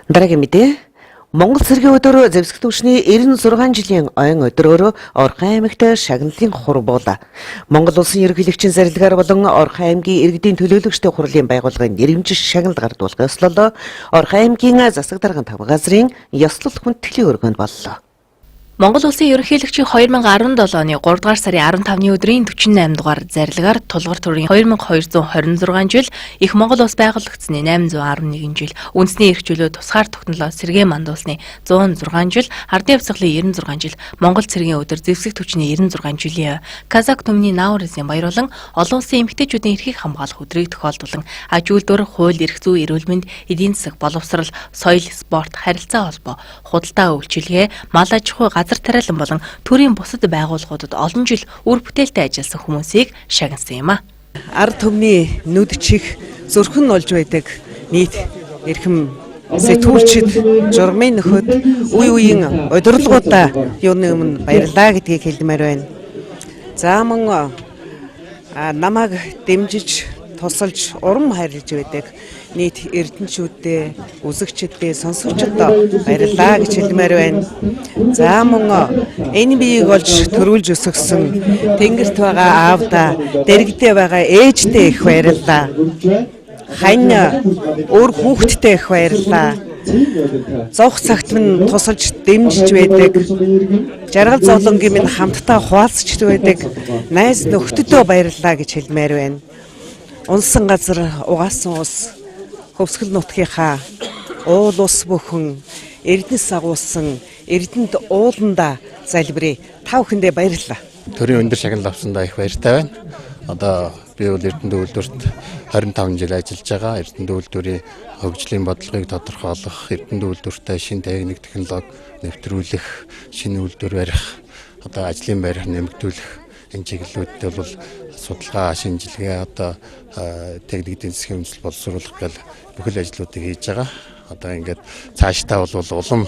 Дараагийн мэдээ. Монгол цэргийн өдөр зэвсэг түвшний 96 жилийн ойн өдрөөр Орхон аймагт шагналын хурбуул. Монгол улсын ерөнхийлөгчийн зарилгаар болон Орхон аймгийн иргэдийн төлөөлөгчдийн хурлын байгууллагын нэрэмжит шагнал гардуулах ёслол Орхон аймгийн засаг дарган 5 газрын ёслол хүндэтгэлийн өргөнд боллоо. Монгол улсын ерөнхийлөгчийн 2017 оны 3 дугаар сарын 15-ны өдрийн 48 дугаар зарилгаар тулгар төрийн 2226 жил, их Монгол улс байгуулагдсны 811 жил, үндэсний эрх чөлөө тусгаар тогтнолоо сэргээ мандуулсны 106 жил, ардын явцгалын 96 жил, Монгол цэргийн өдөр зэвсэг түвшний 96 жилийн Казак түмний нааврын баяруулан олон улсын эмэгтэйчүүдийн эрхийг хамгаалах өдрийг тохиолдуулан аж үйлдвэр, хууль, эрх зүй, эрүүл мэнд, эдийн засаг, боловсрал, соёл, спорт, харилцаа холбоо, худалдаа үйлчилгээ, мал аж ахуй, газар тариалан болон төрийн бусад байгууллагуудад олон жил үр бүтээлтэй ажилласан хүмүүсийг шагнасан юм а. Ард түмний нүд чих зүрхэн олж байдаг нийт эрхэм сэтгүүлчид, журмын нөхөд үе үеийн удирдлагуудаа юуны өмнө баярлалаа гэдгийг хэлмээр байна. За мөн намайг дэмжиж тусалж урам хайрлаж байдаг нийт эрдэнчүүдээ, үзэгчдэд, сонсогчдод баярлалаа гэж хэлмээр байна. За мөн энэ биеийг олж төрүүлж өсгсөн тэнгэрт байгаа аавдаа, дэрэгдээ байгаа ээждээ их баярлалаа. Хань өөр хүүхэдтэй их баярлалаа. Зовх цагт минь тусалж дэмжиж байдаг. Жаргал зовлонгийн минь хамтдаа хуваалцж байдаг найз нөхдөдөө баярлалаа гэж хэлмээр байна. Унсан газар угаасан ус хөвсгөл нутгийнхаа уул ус бүхэн эрдэнэс агуулсан эрдэнэт ууланда залбирая. Та бүхэндээ баярлалаа. Төрийн өндөр шагнал авсандаа их баяртай байна. Одоо би бол Эрдэнэт үйлдвэрт 25 жил ажиллаж байгаа. Эрдэнэт үйлдвэрийн хөгжлийн бодлогыг тодорхойлох, Эрдэнэт үйлдвэртэй шинэ техник технологи нэвтрүүлэх, шинэ үйлдвэр барих, одоо ажлын байр нэмэгдүүлэх энэ чиглэлүүдтэй бол судалгаа, шинжилгээ, одоо техник эдийн засгийн үндэслэл боловсруулах гэл бүхэл ажлуудыг хийж байгаа. Одоо ингээд цаашдаа бол улам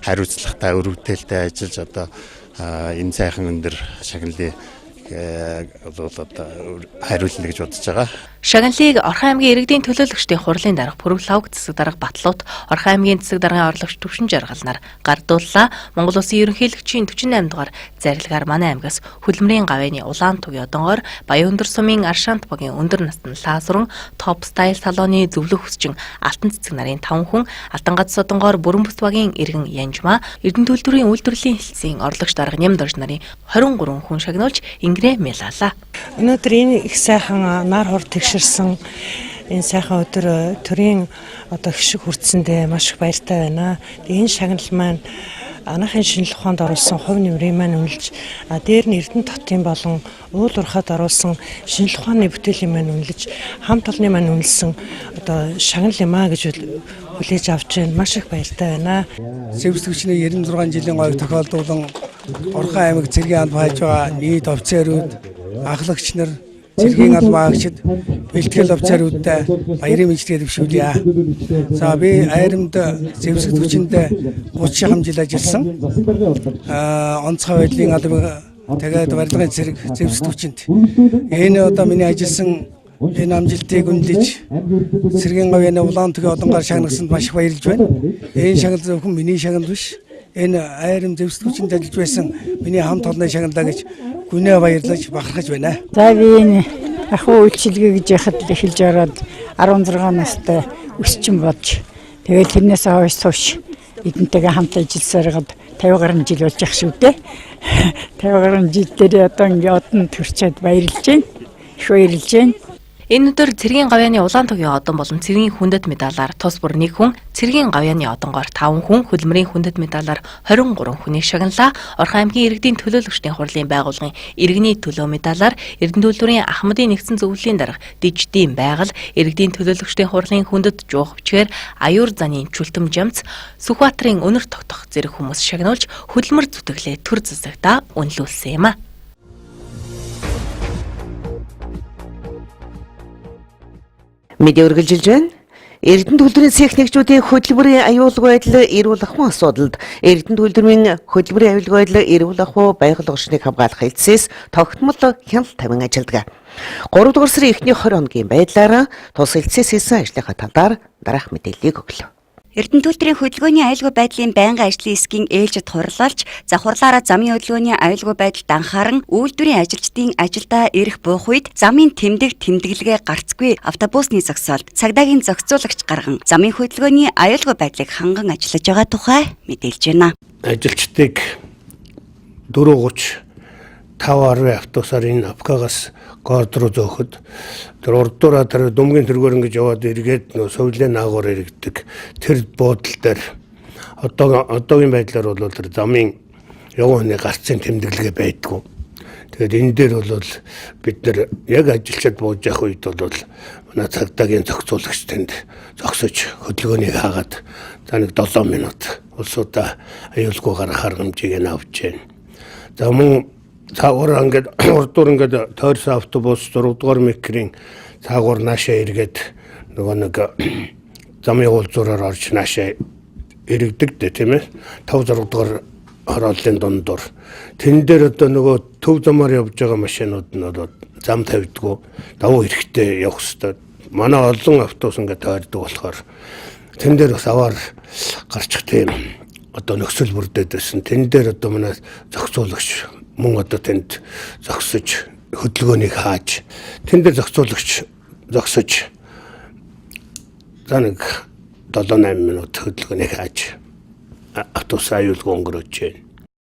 хариуцлагатай, өрөвдөлттэй ажиллаж одоо энэ сайхан өндөр шагналыг хариулна гэж бодож байгаа. Шагналыг Орхон аймгийн иргэдийн төлөөлөгчдийн хурлын дарга Пүрэв Лавг засаг дарга Батлууд, Орхон аймгийн засаг даргын орлогч Төвшин Жаргалнаар гардууллаа. Монгол улсын ерөнхийлөгчийн 48 дугаар зарилгаар манай аймгаас хөдөлмөрийн гавьяаны улаан тугийн одонгоор, Баян өндөр сумын Аршаант богийн өндөр насны Лаасрун, Топ Стайл салооны зөвлөх хүсчин Алтан цэцэг нарын 5 хүн, Алтан гац одонгоор Бүрэн бүс багийн иргэн Янжмаа, Эрдэнэт үйлдвэрийн үйлдвэрлэлийн хэлтсийн орлогч дарга Нямдорж нарын 23 хүн шагнуулж ингэрээ мэлаалаа. Өнөөдөр энэ их сайхан нар хор тэгширсэн энэ сайхан өдөр төрийн одоо гişиг хүртсэндээ маш их баяртай байна. Энэ шагнал маань анаахын шинжилгээ ухаанд оруулсан хувь нэмрийн маань үнэлж, дээр нь Эрдэнэт хотын болон уул уурхайд оруулсан шинжилгээ ухааны бүтээлийн маань үнэлж, хамт олонны маань үнэлсэн одоо шагнал юм а гэж хүлээж авч байна. Маш их баяртай байна. Зэвсэгчний 96 жилийн гоёг тохиолдуулан Орхон аймаг цэргийн алба хайж байгаа нийт офицерүүд, ахлагч нар, цэргийн албан хаагчид, бэлтгэл офицеруудтай баярын мэдлэгээ дэвшүүлье. За би айрамд зэвсэг түвшинд 30 жил ажилласан. Онцгой байдлын албан тэгээд барилгын цэрэг зэвсэг түвшинд. Энэ одоо миний ажилласан энэ амжилтыг үнэлж цэргийн гавьяаны улаан тугийн одонгоор шагнасанд маш их баярлж байна. Энэ шагнал зөвхөн миний шагнал биш. Энэ айрам зэвсэг түвшинд ажиллаж байсан миний хамт олонны шагналаа гэж гүнээ баярлаж бахархаж байна. За би энэ ахуй үйлчилгээ гэж яхад л эхэлж ороод 16 настай өсчин бодж тэгээд тэрнээс хойш сууш эдэнтэйгээ хамт ажилласараад 50 гаруй жил болж явах шүү дээ. 50 гаруй жил дээр одоо ингээд одон төрчөөд баярлж байна. Их баярлж байна. Энэ өдөр цэргийн гавьяаны улаан тугийн одон болон цэргийн хүндэт медалаар тус бүр 1 хүн, цэргийн гавьяаны одонгоор 5 хүн, хөдөлмөрийн хүндэт медалаар 23 хүнийг шагналаа. Орхон аймгийн иргэдийн төлөөлөгчдийн хурлын байгууллагын иргэний төлөө медалаар Эрдэнэт үйлдвэрийн Ахмадын нэгдсэн зөвлөлийн дарга Диждийн байгаль, иргэдийн төлөөлөгчдийн хурлын хүндэт жуух бичгээр Аюур заны Чүлтэм Жамц, Сүхбаатарын өнөр тогтох зэрэг хүмүүс шагнуулж хөдөлмөр зүтгэлээ төр засагтаа үнэлүүлсэн юм а. Медиа үргэлжилж байна. Эрдэнэт үйлдвэрийн цех нэгжүүдийн хөдөлмөрийн аюулгүй байдал, эрүүл ахуйн асуудалд Эрдэнэт үйлдвэрийн хөдөлмөрийн аюулгүй байдал, эрүүл ахуй байгууллагчныг хамгаалах хэлтсээс тогтмол хяналт тавин ажилладаг. 3 дугаар сарын эхний 20 хоногийн байдлаар тус хэлтсээс хийсэн ажлынхаа талаар дараах мэдээллийг өглөө. Эрдэнэтүлтрийн хөдөлгөөний аюулгүй байдлын байнгын ажлын хэсгийн ээлжид хурлалж, завхарлаараа замын хөдөлгөөний аюулгүй байдалд анхааран үйлдвэрийн ажилчдын ажилдаа ирэх буух үед замын тэмдэглэгээ гарцгүй автобусны зогсоолд цагдаагийн зохицуулагч гарган замын хөдөлгөөний аюулгүй байдлыг ханган ажиллаж байгаа тухай мэдээлж байна. Ажилчдыг 4:30 5:10 автобусаар энэ Апкагаас горд руу зөөхөд тэр урдуура тэр дүмгийн тэргээр ингэж яваад эргээд нөө сувлын наагуур иргэдэг тэр буудлын дээр одоогийн байдлаар бол тэр замын явганы гарцын тэмдэглэгээ байдгүй. Тэгээд энэ дээр бол бид нар яг ажилчид бууж явах үед бол манай цагдаагийн зохицуулагч тэнд зогсож хөдөлгөөнийг хаагаад за нэг 7 минут улсуудаа аюулгүй гаргахаар хэмжээг нь авч байна. За мөн цаагуур ингээд урдуур ингээд тойрсон автобус 4 дугаар микрийн цаагуур наашаа эргээд нөгөө нэг замын уулзуураар орж наашаа иргэдэг дээ тийм ээ 5 6 дугаар хорооллын дундуур тэн дээр одоо нөгөө төв замаар явж байгаа машинууд нь одоо зам тавьдгүй давуу эрэхтэй явах хэрэгтэй. Манай олон автобус ингээд тойрдог болохоор тэн дээр бас аваар гарчих тийм одоо нөхцөл бүрдээд байсан. Тэн дээр одоо манай зохицуулагч мөн одоо тэнд зогсож хөдөлгөөнийг хааж тэн дээр зохицуулагч зогсож за нэг 7-8 минут хөдөлгөөнийг хааж автобус аюулгүй өнгөрөөж байна.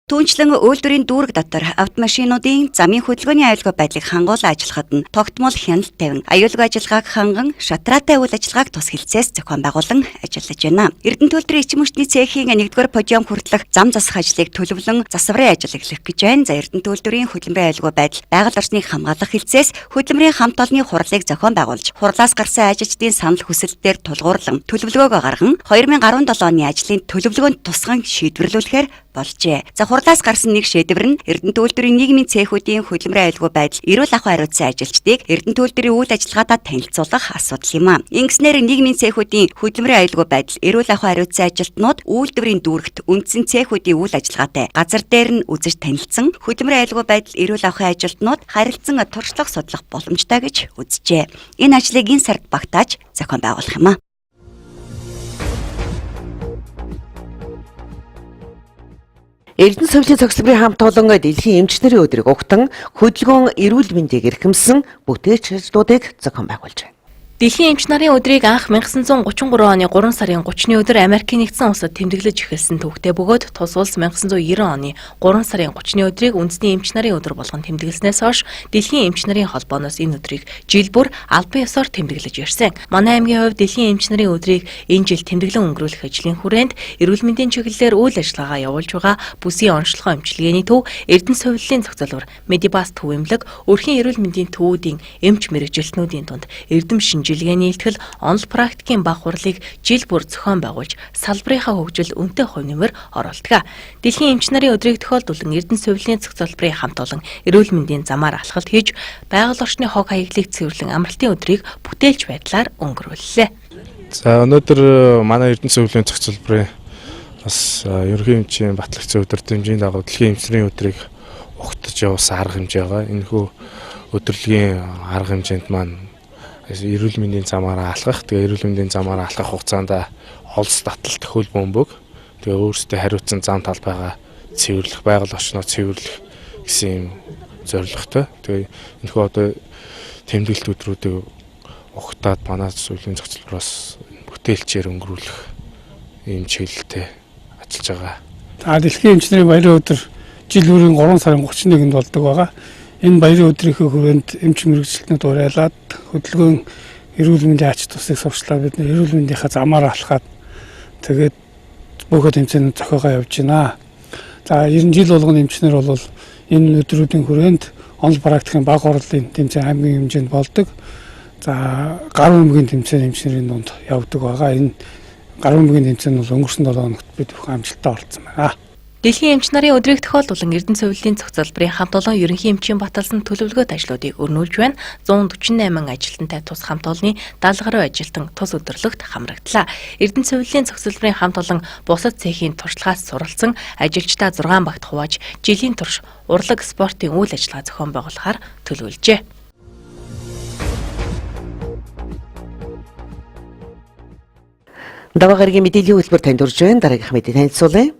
Түүнчлэн үйлдвэрийн дүүрэг дотор автомашинуудын замын хөдөлгөөний аюулгүй байдлыг хангуулан ажиллахад нь тогтмол хяналт тавин аюулгүй ажиллагааг ханган шатраатай үйл ажиллагааг тус хэлцээс зохион байгуулан ажиллаж байна. Эрдэнэтүлтрийн эчим хүчний цехийн 1-р подиум хүртэлх зам засах ажлыг төлөвлөн засварын ажил эхлэх гэж байна. За Эрдэнэтүлтрийн хөдөлмөрийн аюулгүй байдал байгаль орчныг хамгаалах хэлцээс хөдөлмөрийн хамт олонны хурлыг зохион байгуулж хурлаас гарсан ажилчдын санал хүсэлтээр тулгуурлан төлөвлөгөөгөө гарган 2017 оны ажлын төлөвлөгөөнд тусган шийдвэрлүүлэхээр болжээ. За хурлаас гарсан нэг шийдвэр нь Эрдэнэтүлтрийн нийгмийн цехүүдийн хөдөлмөрийн аюулгүй байдал эрүүл ахуй хариуцсан ажилчдыг Эрдэнэтүлтрийн үйл ажиллагаатай танилцуулах асуудал юм а. Ингэснээр нийгмийн цехүүдийн хөдөлмөрийн аюулгүй байдал эрүүл ахуй хариуцсан ажилтнууд үйлдвэрийн дүүрэгт үндсэн цехүүдийн үйл ажиллагаатай газар дээр нь үзэж танилцсан хөдөлмөрийн аюулгүй байдал эрүүл ахуй ажилтнууд харилцан туршлага судлах боломжтой гэж үзжээ. Энэ ажлыг энэ сард багтааж зохион байгуулах юм а. Эрдэнэ совлын цогцлбарын хамт олон дэлхийн эмч нарын өдрийг угтан хөдөлгөөн эрүүл мэндийг эрхэмсэн бүтээч ажлуудыг зохион байгуулж байна. Дэлхийн эмч нарын өдрийг анх 1933 оны 3 сарын 30-ны өдөр Америкийн нэгдсэн улсад тэмдэглэж эхэлсэн төвхтэй бөгөөд тус улс 1990 оны 3 сарын 30-ны өдрийг үндэсний эмч нарын өдөр болгон тэмдэглэснээс хойш Дэлхийн эмч нарын холбооноос энэ өдрийг жил бүр албан ёсоор тэмдэглэж ирсэн. Манай аймгийн хувьд Дэлхийн эмч нарын өдрийг энэ жил тэмдэглэн өнгөрүүлэх ажлын хүрээнд эрүүл мэндийн чиглэлээр үйл ажиллагаа явуулж байгаа бүсийн онцлогоо эмчилгээний төв, Эрдэнэ совлын цогцлбор, Медибас төв эмнэлэг, өрхийн эрүүл мэндийн төвүүдийн эмч мэргэжилтнүүдийн дунд эрдэм жилгээний илтгэл онол практикийн баг хурлыг жил бүр зохион байгуулж салбарынхаа хөгжил үнэтэй хувь нэмэр оруулдаг. Дэлхийн эмч нарын өдрийг тохиолдуулан Эрдэнэ совлын цогцлбарын хамт олон эрүүл мэндийн замаар алхалт хийж байгаль орчны хог хаяглыг цэвэрлэн амралтын өдрийг бүтээлч байдлаар өнгөрүүллээ. За өнөөдөр манай Эрдэнэ совлын цогцлбарын бас ерөнхий эмчийн батлагчийн өдөр дэмжийн дагуу Дэлхийн эмч нарын өдрийг угтаж явуулсан арга хэмжээ байгаа. Энэхүү өдрөлгийн арга хэмжээнд маань эрүүл мэндийн замаараа алхах, тэгээ эрүүл мэндийн замаараа алхах хугацаанд олс таталт хөл бөмбөг, тэгээ өөрсдөө хариуцсан зам талбайгаа цэвэрлэх, байгаль орчноо цэвэрлэх гэсэн юм зорилготой. Тэгээ энэхүү одоо тэмдэглэлт өдрүүдийг угтаад манай зөвлөлийн цогцлбороос бүтээлчээр өнгөрүүлэх ийм чиглэлтэй ажиллаж байгаа. Дэлхийн эмч нарын баярын өдөр жил бүрийн 3 сарын 31-нд болдог байгаа. Энэ баярын өдрийнхөө хүрээнд эмч мэргэжилтнүүд уриалаад хөдөлгөөн эрүүл мэндийн ач тусыг сурчлаа бид эрүүл мэндийнхаа замаар алхаад тэгээд бөгөөд тэмцээнүүд зохиогоо явж байна. За 90 жил болгоны эмчнэр бол энэ өдрүүдийн хүрээнд онол практикийн баг хурлын тэмцээн аймгийн хэмжээнд болдог. За гар өмгийн тэмцээн эмчнэрийн дунд явдаг байгаа. Энэ гар өмгийн тэмцээн бол өнгөрсөн 7 хоногт бид бүх амжилттай оролцсон байна. Дэлхийн эмч нарын өдрийг тохиолдуулан Эрдэнэ совлын цогцлбарын хамт олон ерөнхий эмчийн баталсан төлөвлөгөөт ажлуудыг өрнүүлж байна. 148 ажилтнтай тус хамт олонны 70 гаруй ажилтан тус өдөрлөгт хамрагдлаа. Эрдэнэ совлын цогцлбарын хамт олон бусад цехийн туршлагаас суралцсан ажилчдаа 6 багт хувааж жилийн турш урлаг спортын үйл ажиллагаа зохион байгуулахаар төлөвлөжээ. Даваагаргийн мэдээллийн хөтөлбөр танд хүрж байна. Дараагийнх мэдээ танилцуулъя.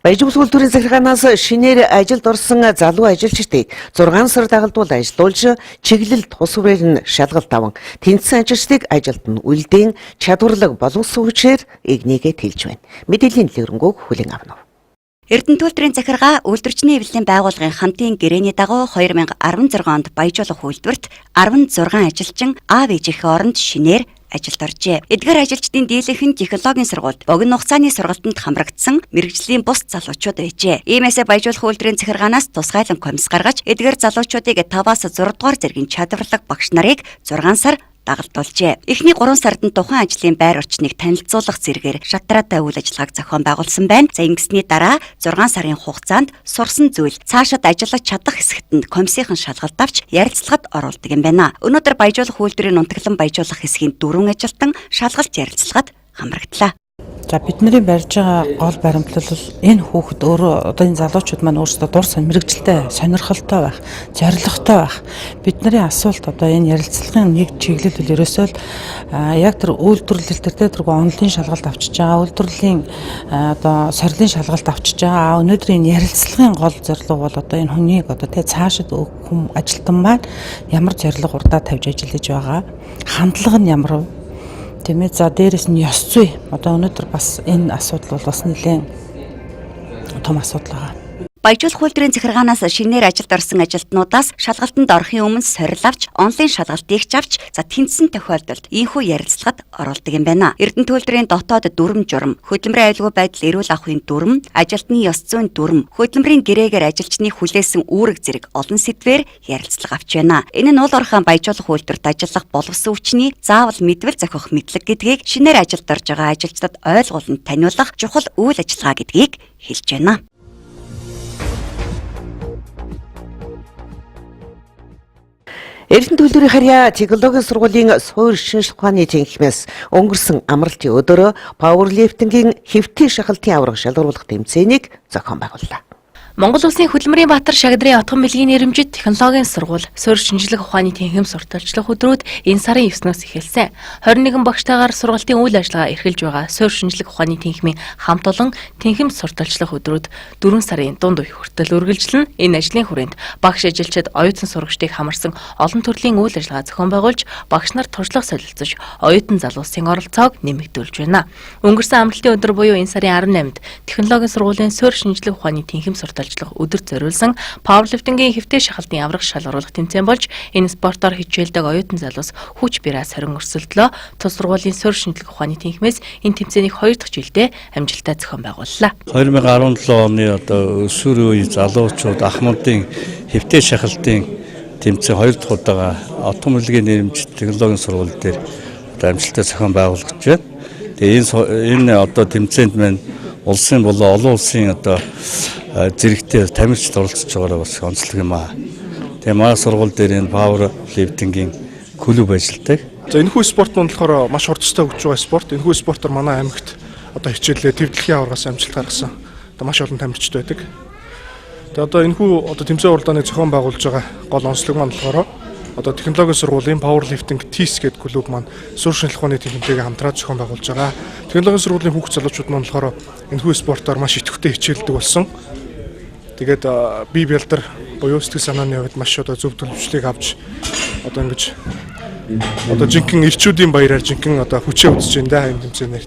Баяжуулах үйлдвэрийн захиргаанаас шинээр ажилд орсон залуу ажилчдыг 6 сар дагалдуул ажилуулж чиглэл тус хүрээр нь шалгалт аван тэнцсэн ажилчдыг ажилд нь үлдээн чадварлаг боловсон хүчээр игнийгээ тэлж байна. Мэдээллийн дэлгэрэнгүй хүлээн авна. Эрдэнэ үйлдвэрийн захиргаа үйлдвэрчний эвлэлийн байгууллагын хамтын гэрээний дагуу 2016 онд баяжуулах үйлдвэрт 16 ажилчин аав ээжийнхээ оронд шинээр ажилд оржээ. Эдгээр ажилчдын дийлэнх нь технологийн сургуульд богино хугацааны сургалтанд хамрагдсан мэрэгжлийн бус залуучууд байжээ. Иймээсээ баяжуулах үйлдвэрийн захиргаанаас тусгайлан комисс гаргаж эдгээр залуучуудыг 5-аас 6 дугаар зэргийн чадварлаг багш нарыг 6 сар дагалдуулжээ. Эхний 3 сард нь тухайн ажлын байр орчныг танилцуулах зэрэгээр шатраатай үйл ажиллагааг зохион байгуулсан байна. За ингэсний дараа 6 сарын хугацаанд сурсан зүйл цаашид ажиллаж чадах хэсэгт нь комиссийн шалгалт авч ярилцлагад оруулдаг юм байна. Өнөөдөр баяжуулах үйлдвэрийн унтаглан баяжуулах хэсгийн 4 ажилтан шалгалт ярилцлагад хамрагдлаа. За бидний барьж байгаа гол баримтлал бол энэ хүүхэд өөрөө одоо энэ залуучууд маань өөрсдөө дур мэрэгжилтэй, сонирхолтой байх, зорилготой байх. Бидний асуулт одоо энэ ярилцлагын нэг чиглэл бол ерөөсөө яг тэр үйлдвэрлэл дээр тэр онлын шалгалт авчиж байгаа, үйлдвэрлэлийн одоо сорилын шалгалт авчиж байгаа. Өнөөдрийн ярилцлагын гол зорилго бол одоо энэ хүнийг одоо тэ цаашид хүм ажилтан маань ямар зорилго урдаа тавьж ажиллаж байгаа, хандлага нь ямар тиймээ за дээрэс нь ёс зүй. Одоо өнөөдөр бас энэ асуудал бол бас нэлээд том асуудал байгаа. Баяжуулах үйлдвэрийн захиргаанаас шинээр ажилд орсон ажилтнуудаас шалгалтанд орохын өмнө сорил авч, онлайн шалгалтыг авч, за тэнцсэн тохиолдолд ийхүү ярилцлагад оруулдаг юм байна. Эрдэнэ үйлдвэрийн дотоод дүрм журам, хөдөлмөрийн аюулгүй байдал эрүүл ахуйн дүрм, ажилтны ёс зүйн дүрм, хөдөлмөрийн гэрээгээр ажилчны хүлээсэн үүрэг зэрэг олон сэдвээр ярилцлага авч байна. Энэ нь уул уурхайн баяжуулах үйлдвэрт ажиллах боловсон хүчний заавал мэдвэл зохих мэдлэг гэдгийг шинээр ажилд орж байгаа ажилчдад ойлгуулан таниулах чухал үйл ажиллагаа гэдгийг хэлж байна. Эрдэнэ үйлдвэрийн харьяа технологийн сургуулийн суур шинжилх ухааны тэнхимээс өнгөрсөн амралтын өдөр пауэрлифтингийн хэвтийн шахалтын авраг шалгаруулах тэмцээнийг зохион байгууллаа. Монгол Улсын хөдөлмөрийн Баатар Шагдрын отгон мэлгийн нэрэмжит технологийн сургууль суурь шинжлэх ухааны тэнхим сурталчлах өдрүүд энэ сарын 9-ноос эхэлсэн. 21 багштайгаар сургалтын үйл ажиллагаа эрхэлж байгаа суурь шинжлэх ухааны тэнхимийн хамт олон тэнхим сурталчлах өдрүүд 4 сарын дунд үе хүртэл үргэлжлэн энэ ажлын хүрээнд багш ажилчид оюутан сурагчдыг хамарсан олон төрлийн үйл ажиллагаа зохион байгуулж багш нар туршлага солилцож оюутан залуусын оролцоог нэмэгдүүлж байна. Өнгөрсөн амралтын өдөр буюу энэ сарын 18-нд технологийн сургуулийн суурь шинжлэх ухааны тэнхим сурталчлах өдөр зориулсан пауэрлифтингийн хэвтээ шахалтын аврах шалгаруулах тэмцээн болж энэ спортоор хичээлдэг оюутан залуус хүч бирээс хорин өрсөлдлөө. Тус сургуулийн суурь шинжлэх ухааны тэнхимээс энэ тэмцээнийг 2 дахь жилдээ амжилттай зохион байгууллаа. 2017 оны одоо өсвөр үеийн залуучууд ахмадын хэвтээ шахалтын тэмцээн 2 дахь удаага отгон мэлгийн нэрэмжит технологийн сургууль дээр амжилттай зохион байгуулж байна. Тэгээ энэ одоо тэмцээнд маань улсын болон олон улсын одоо зэрэгтэй тамирчид оролцож байгаараа бас онцлог юм аа. Тэгээ манай сургууль дээр энэ пауэр лифтингийн клуб ажилладаг. За энэхүү спорт нь болохоор маш хурцтай хөгжиж байгаа спорт. Энэхүү спортоор манай аймагт одоо хичээлээ төвдлөхийн аваргаас амжилт гаргасан. Одоо маш олон тамирчид байдаг. Тэгээ одоо энэхүү одоо тэмцээн уралдааны зохион байгуулж байгаа гол онцлог маань болохоор одоо технологийн сургуулийн пауэрлифтинг TIS гэдэг клуб маань суурь шинжлэх ухааны тэнхимтэйгээ хамтраад зохион байгуулж байгаа. Технологийн сургуулийн хүүхд залуучууд маань болохоор энэхүү спортоор маш идэвхтэй хичээлдэг болсон. Тэгээд бие бэлдэр буюу сэтгэл санааны хувьд маш одоо зөв төлөвчлийг авч одоо ингэж одоо жинхэнэ ирчүүдийн баяраар жинхэнэ одоо хүчээ үзэж байна да энэ тэмцээнээр.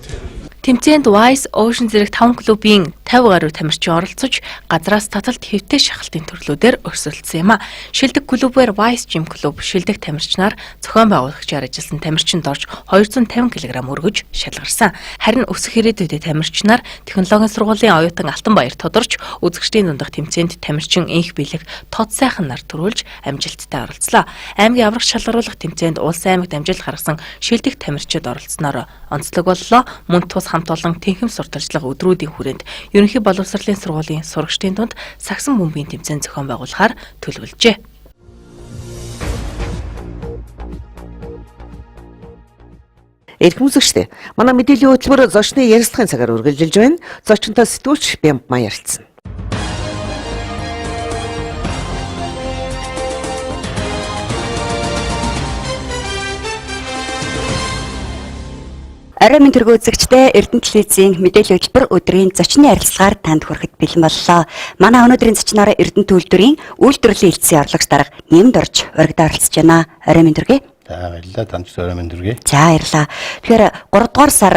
Тэмцээнд Wise Ocean зэрэг 5 клубын 50 гаруй тамирчин оролцож газраас таталт хэвтээ шахалтын төрлүүдээр өрсөлдсөн юм а. Шилдэг клубээр Wise Gym клуб шилдэг тамирчнаар зохион байгуулагчаар ажилласан тамирчинд орж 250 кг өргөж шалгарсан. Харин өсөх ирээдүйдээ тамирчнаар технологийн сургуулийн оюутан Алтанбаяр тодорч үзэгчдийн дундах тэмцээнд тамирчин инх бэлэг тод сайхан нар төрүүлж амжилттай оролцлоо. Аймгийн аврах шалгаруулах тэмцээнд улс аймагт амжилт гаргасан шилдэг тамирчид оролцсноор онцлог боллоо. Мөн тус хамт олон тэнхим сурталчлах өдрүүдийн хүрээнд ерөнхий боловсролын сургуулийн сурагчдын дунд сагсан бөмбөгийн тэмцээн зохион байгуулахаар төлөвлөжээ. Эрхэм үзэгчдээ манай мэдээллийн хөтөлбөр зочны ярилцлагын цагаар үргэлжилж байна. Зочинтой сэтгүүлч Бямбмаа ярилцсан. Орой минь төргөө үзэгчдээ Эрдэнэ телевизийн мэдээллийн хөтөлбөр өдрийн зочны ярилцлагаар танд хүрэхэд бэлэн боллоо. Манай өнөөдрийн зочноор Эрдэнэ төлөвлөрийн үйлдвэрлэлийн элдсийн орлогч дарга нэмд орж урагдаа оролцож байна. Орой минь төргөө. За баярлалаа. Танд ч орой минь төргөө. За баярлалаа. Тэгэхээр 3 дугаар сар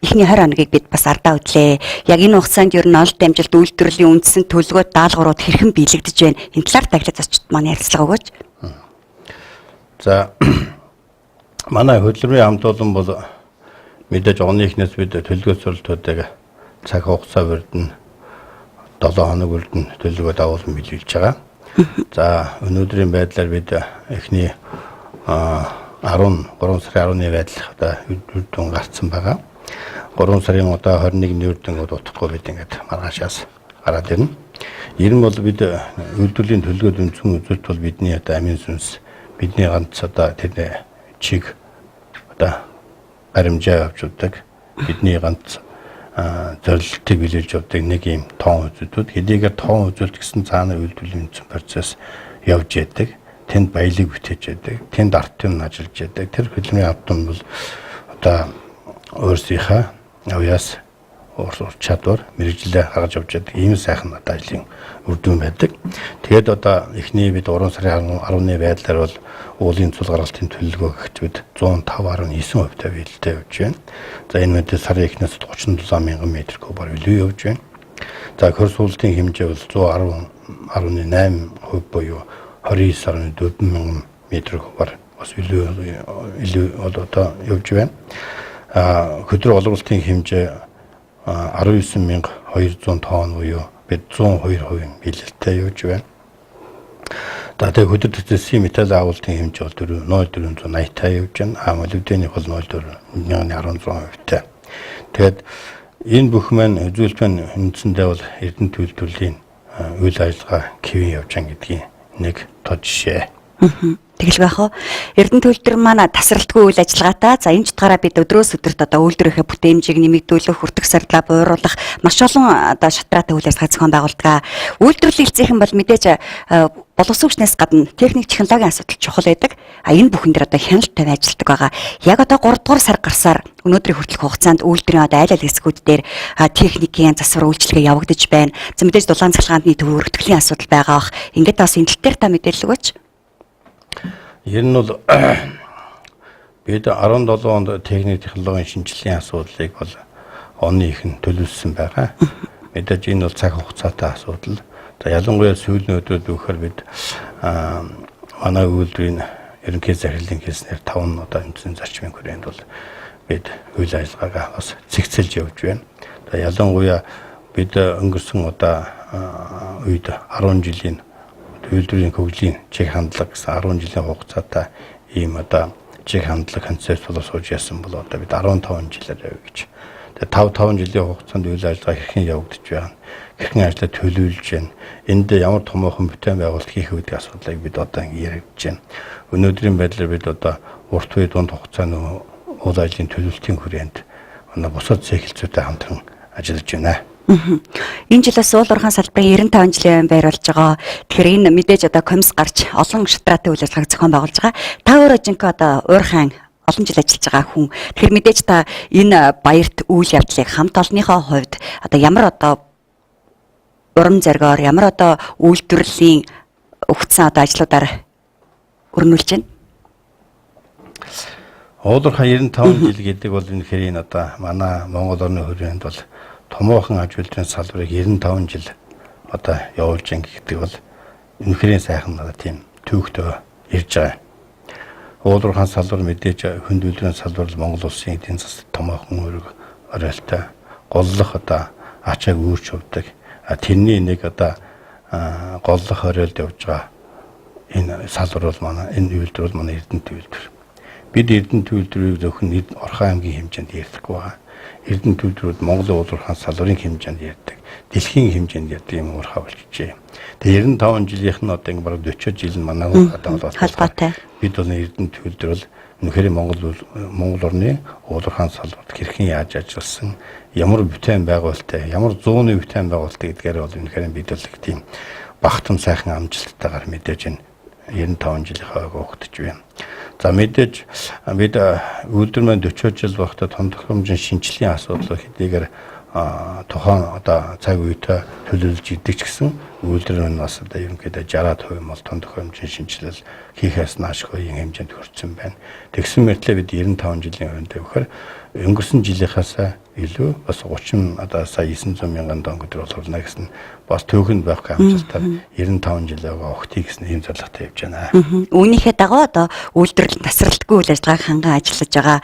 эхний 20 хоногийг бид бас ардаа үтлээ. Яг энэ хугацаанд ер нь олд амжилт үйлдвэрлэлийн үндсэн төлөвлөгөө даалгаврууд хэрхэн биелэгдэж байна? Энэ талаар таглаж зочид маань ярилцлага өгөөч. За манай хөтөлбөрийн хамт олон бол мэдээж оны эхнээс бид төлөвлөгөө суралтуудыг цаг хугацаа бүрдэн 7 хоног бүрдэн төлөвлөгөө дагуулсан биелүүлж байгаа. За өнөөдрийн байдлаар бид эхний 13 сарын 11 байдлах одоо үрдүн гарцсан байгаа. 3 сарын одоо 21-ний үрдэн удахгүй бид ингээд маргаашаас гараад ирнэ. Ер нь бол бид үйлдвэрлэлийн төлөвлөгөөд үндсэн үзүүлэлт бол бидний одоо амин сүнс бидний ганц одоо тэр чиг одоо баримжаа авч удаг бидний ганц зорилтыг билүүлж явдаг нэг юм тоон үзүүлэлтүүд хэдийгээр тоон үзүүлэлт гэсэн цаана үйлдвэрлэлийн үндсэн процесс явж яадаг, тэнд баялаг бүтээж яадаг, тэнд арт юм ажиллаж яадаг. Тэр хөдөлмөрийн автом бол одоо өөрсдийнхөө авьяас чадвар мэрэгжлээ гаргаж явж байдаг ийм сайхан одоо ажлын үр дүн байдаг. Тэгээд одоо эхний бид 3 сарын 10-ны байдлаар бол уулын цул гаргалтын төлөвлөгөө гэгч бид 105.9% биелэлтэй явж байна. За энэ мэдээ сарын эхнээс 37 мянган метр кубаар илүү явж байна. За хөр суултын хэмжээ бол 110.8% буюу 29.4 мянган метр кубаар бас илүү одоо явж байна. Хөдөр олруулалтын хэмжээ 19,200 тонн буюу бид 102% биелэлтэй явж байна. Тэгээд хөдөр төсөөсийн металл агуулгын хэмжээ бол 0,480 явж байна. Молибдений бол 0,16%-тэй. Тэгээд энэ бүх маань үзүүлэлт маань үндсэндээ бол Эрдэнэ төлөвлөрлийн үйл ажиллагаа хэвэн явж байгаа гэдгийн нэг тод жишээ. Тэгэл байх уу. Эрдэнэ төлөвлөр маань тасралтгүй үйл ажиллагаатай. За энэ ч утгаараа бид өдрөөс өдөрт одоо үйлдвэрийнхээ бүтээмжийг нэмэгдүүлэх, хүртэх сардлаа бууруулах маш олон одоо шатраатай үйл ажиллагаа зохион байгуулдаг. Үйлдвэрлэлийн хэлцийнхэн бол мэдээж боловсон хүчнээс гадна техник технологийн асуудал чухал байдаг. Энэ бүхэн дээр одоо хяналт тавь ажилладаг байгаа. Яг одоо 3 дугаар сар гарсаар өнөөдрийн хүртэлх хугацаанд үйлдвэрийн одоо айл хэсгүүд дээр техникийн засвар үйлчилгээ явагдаж байна. За мэдээж дулаан цахилгааны төв өргөтгөлийн асуудал байгаа бах. Ингээд бас энэ тал дээр та мэдээлэл өгөөч. Ер нь бол бид 17 онд техник технологийн шинжилгээний асуудлыг бол оны ихэнх төлөвлөсөн байгаа. Мэдээж энэ бол цаг хугацаатай асуудал. За ялангуяа сүүлийн өдрүүд өгөхөр бид манай үйлдвэрийн ерөнхий захирлын хэлснээр 5 одоо үндсэн зарчмын хүрээнд бол бид үйл ажиллагаагаа бас цэгцэлж явж байна. За ялангуяа бид өнгөрсөн одоо үед 10 жилийн үйлдвэрийн хөгжлийн чиг хандлага гэсэн 10 жилийн хугацаатай ийм одоо чиг хандлага концепт болоо сууж яасан бол одоо бид 15 жилээр явъя гэж. Тэгээ 5 жилийн хугацаанд үйл ажиллагаа хэрхэн явагдаж байгаа нь хэрхэн ажиллаа төлөвлөж байна. Энд ямар томоохон бүтээн байгуулалт хийх үүдийн асуудлыг бид одоо яригдж байна. Өнөөдрийн байдлаар бид одоо урт үе дунд хугацааны үйл ажлын төлөвлөлтийн хүрээнд манай бусад цэглэлцүүтэй хамтран ажиллаж байна. Энэ жилээс уулуурхаан салбарын 95 жилийн байр болж байгаа. Тэгэхээр энэ мэдээж одоо комисс гарч олон шатраатай үйл ажиллагааг зохион байгуулж байгаа. Та өөрөө жинхэнэ одоо уурхайн олон жил ажиллаж байгаа хүн. Тэгэхээр мэдээж та энэ баярт үйл явдлыг хамт олонныхоо хувьд одоо ямар одоо урам зоригоор ямар одоо үйлдвэрлэлийн өгцөн одоо ажлуудаар өрнүүлж байна. Уулуурхаан 95 жил гэдэг бол энэ хэрийн одоо манай Монгол орны хүрээнд бол томоохон аж үйлдвэрийн салбарыг 95 жил одоо явуулж ин гэдэг бол үнэхээр сайхан надад тийм төвөгтэй ирж байгаа. Уулуурхаан салбар мэдээж хүнд үйлдвэрийн салбар Монгол улсын эдийн засгийн томоохон өрөг оройтой голлох одоо ачааг үүрч явдаг. Тэрний нэг одоо голлох оройд явж байгаа энэ салбар бол манай энэ үйлдвэр бол манай Эрдэнэ үйлдвэр. Бид Эрдэнэ үйлдвэрийг зөвхөн Орхон аймгийн хэмжээнд ярьдаг байгаа. Эрдэнэ төлөвлөрүүд Монголын уулуурхаан салбарын хэмжээнд ярьдаг. Дэлхийн хэмжээнд ярьдаг юм уурхай болчихжээ. Тэгээ 95 жилийнх нь одоо бараг 40 жил нь манай холбоотой. Бид бол Эрдэнэ төлөвлөр бол үнэхээр Монгол орны уулуурхаан салбарт хэрхэн яаж ажилласан, ямар бүтээн байгуулалттай, ямар 100-ны бүтээн байгуулалттай гэдгээр бол үнэхээр бид бол их тийм багтам сайхан амжилттайгаар мэдээж энэ 95 жилийнхаа өгөгдөж байна. За мэдээж бид үйлдвэр маань 40 жил багтаа том тохиромжийн шинжилгээний асуудал хэдийгээр тухайн одоо цаг үетэй төлөвлөж идэг ч гэсэн үйлдвэр маань бас одоо ерөнхийдөө 60% мал том тохиромжийн шинжилэл хийхээс наашгүй хэмжээнд хүрсэн байна. Тэгсэн мөртлөө бид 95 жилийн өмнө гэхээр өнгөрсөн жилийнхээс илүү бас 30 одоо сая 900 мянган тонн өдөр боловно гэсэн бас төөхөнд байх амжилтаар 95 жилээ огтыг гэсэн ийм зорилготой явж байна. Үүнийхээ дагуу одоо үйлдвэрлэл тасралтгүй үйл ажиллагааг ханган ажиллаж байгаа.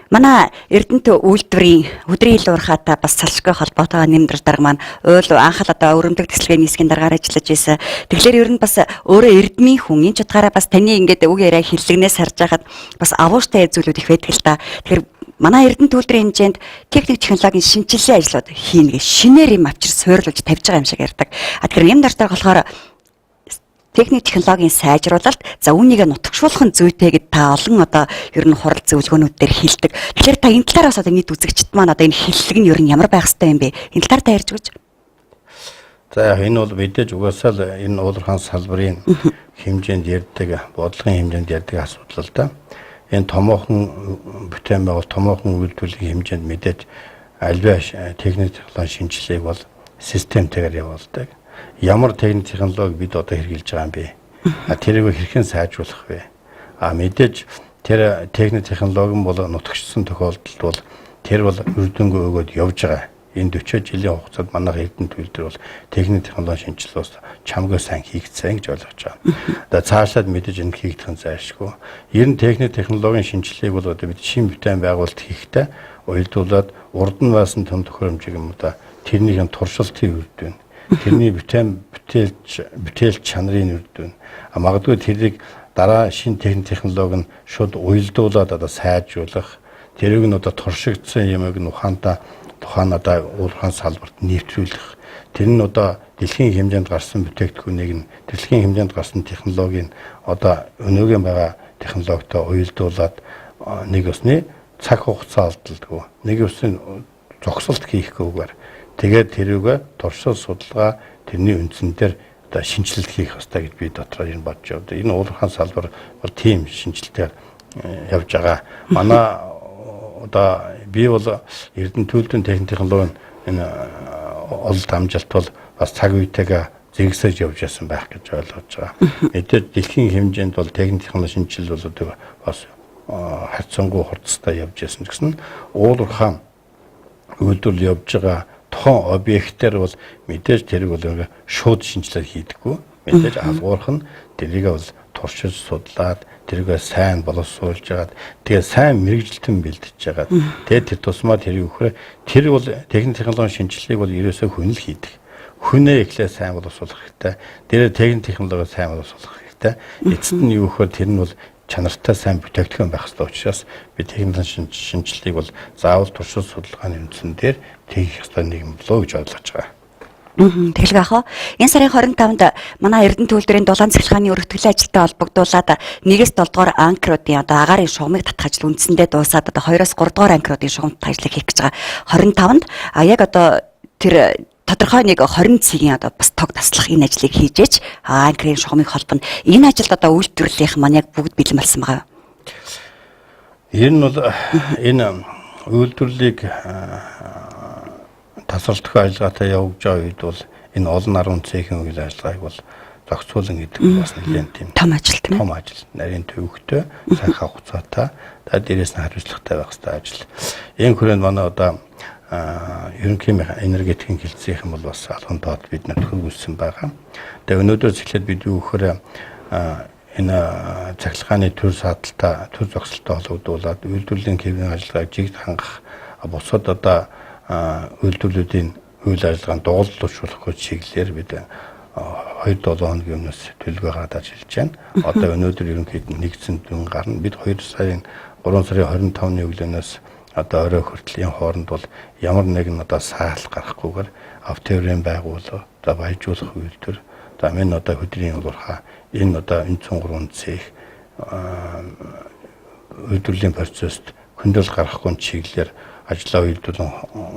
Манай Эрдэнэт үйлдвэрийн өдрийн ил уурхаатай бас салшгүй холбоотойгоо нэмдэр дарга маань уул анхаал одоо өрөмдөг тэсэлгээний нисгийн дараагаар ажиллаж байсан. Тэгэхээр ер нь бас өөрөө эрдмийн хүн энэ ч утгаараа бас таны ингээд үг яриа хиллэгнээс харж байхад бас авууштай зүйлүүд их байдаг л та. Тэгэхээр манай Эрдэнэт үйлдвэрийн хэмжээнд техник технологийн шинжилгээ ажлууд хийнэ гэж шинээр юм авчир суйрлуулж тавьж байгаа юм шиг ярьдаг. Тэгэхээр юм дартаа болохоор техник технологийн сайжруулалт за үүнийг нутагшуулах нь зүйтэй гэд та олон одоо ер нь хурал зөвлөгөөнүүд дээр хэлдэг. Тэгэхээр та энэ талаараас одоо нийт үзэгчд маань одоо энэ хиллэг нь ер нь ямар байх ёстой юм бэ? Энэ талаар та ярьж өгөөч. За яг энэ бол мэдээж угаасаа л энэ уулархан салбарын хэмжээнд ярьдаг, бодлогын хэмжээнд ярьдаг асуудал л да. Энэ томоохон бүтээн байгуул, томоохон үйлдвэрлэлийн хэмжээнд мэдээж альва техник технологийн шинжилгээг бол системтэйгээр явуулдаг. Ямар техник технологи бид одоо хэрэгжилж байгаа юм бэ? Тэрийг хэрхэн сайжруулах вэ? Мэдээж тэр техник технологи бол нутагчсан тохиолдолд бол тэр бол үр дүнгээ өгөөд явж байгаа. Энэ 40 жилийн хугацаанд манай Эрдэнэт үйлдвэр бол техник технологийн шинжилгээ чамгүй сайн хийгдсэн гэж ойлгож байгаа. Одоо цаашлаад мэдээж энэ хийгдэх нь зайлшгүй. Ер нь техник технологийн шинжилгээг бол одоо бид шин бүтээн байгуулалт хийхдээ уялдуулаад урд нь баасан том тохиромжийг юм одоо тэрний туршилтын үр дүн тэрний бүтээл чанарын үр дүн магадгүй тэрийг дараа шин техник технологи нь шууд уялдуулаад одоо сайжруулах тэрийг нь одоо туршигдсан юмыг нь тухайн одоо уулархан салбарт нэвтрүүлэх тэр нь одоо дэлхийн хэмжээнд гарсан бүтээгдэхүүнийг нь дэлхийн хэмжээнд гарсан технологийн одоо өнөөгийн байгаа технологитой уялдуулаад нэг усны цаг хугацаа алдалгүй нэг усны зогсолт хийхгүйгээр тэгээд тэрүүгээ туршил судалгаа тэрний үндсэн дээр одоо шинжилэлт хийх хэрэгтэй гэж би дотроо энэ бодож явдаг. Энэ уулархан салбар бол тийм шинжилтээр явж байгаа. Манай одоо би бол Эрдэнэт үйлдвэрийн техник технологийн энэ олд амжилт бол бас цаг үетэйгээ зэрэгсэж явж ясан байх гэж ойлгож байгаа. Мэдээж дэлхийн хэмжээнд бол техник технологийн шинжилэл бол бас харьцангуй хурцтай явж ясан гэсэн уулархан үйлдвэрлэл явж байгаа тухайн объектээр бол мэдээж тэрийг бол шууд шинжилгээ хийдэггүй. Мэдээж алгуурх нь тэрийг бол туршиж судлаад тэрийг сайн боловсруулж агаад тэгээ сайн мэрэгжилтэн бэлдэж агаад тэгээ тэр тусмаа тэрийг өгөхөөр тэр бол техник технологийн шинжилгээг бол ерөөсөө хүн л хийдэг. Хүнээ эхлээ сайн боловсруулах хэрэгтэй. Дээрээ техник технологи сайн боловсруулах хэрэгтэй. Эцэст нь юу гэхээр тэр нь бол чанартай сайн бүтээгдэхүүн байх ёстой учраас би техник шинжилгээг бол заавал туршил судалгааны үндсэн дээр хийх ёстой нэг юм болоо гэж ойлгож байгаа. Тэгэлгүй ах. Энэ сарын 25-нд манай Эрдэнэт үйлдвэрийн дулаан цахилгааны өргөтгөлийн ажилтай холбогдуулаад 1-ээс 7 дугаар анкруудын одоо агаарын шугамыг татах ажил үндсэндээ дуусаад одоо 2-оос 3 дугаар анкруудын шугам татах ажлыг хийх гэж байгаа. 25-нд яг одоо тэр тодорхой нэг 20 цагийн одоо бас тог таслах энэ ажлыг хийжээч анкрын шугамыг холбоно. Энэ ажилд одоо үйлдвэрлэлийнх маань яг бүгд бэлэн болсон байгаа. Энэ бол энэ үйлдвэрлэлийг тасралтгүй ажиллагаатай явж байгаа үед бол энэ олон 10 цэхийн үйл ажиллагааг бол зохицуулан гэдэг бас нэлээд тийм том ажил тийм том ажил нарийн төвөгтэй сайхан хугацаатай дээрээс нь хариуцлагатай байх хэрэгтэй ажил. Энэ хүрээнд манай одоо ерөнхий энергетикийн хэлцээх юм бол бас алхам тоод бид нөхөргүүлсэн байгаа. Тэгээ өнөөдрөөс эхлээд бид юу гэхээр энэ цахилгааны төр сааталтай төр зогсолтой холбогдуулаад үйлдвэрлэлийн хэвийн ажиллагааг жигд хангах бусад одоо үйлдвэрлэлүүдийн үйл ажиллагаанд дугуйлуулах чиглэлээр бид 2-7 хоногийн өмнөөс төлөвлөгөө гаргаж ажиллаж байна. Одоо өнөөдөр ерөнхийд нэгдсэн дүн гарна. Бид 3 сарын 25-ны өглөөнөөс одоо орой хүртэл энэ хооронд бол ямар нэгэн одоо саал гарахгүйгээр автоврын байгууллага, за баяжуулах үйлдвэр, за энэ одоо хөдрийн уулуурхаа, энэ одоо энэ 103 цэх үйлдвэрлэлийн процесст хөндөөл гарахгүй чиглэлээр ажлаа үйлдвэрлэн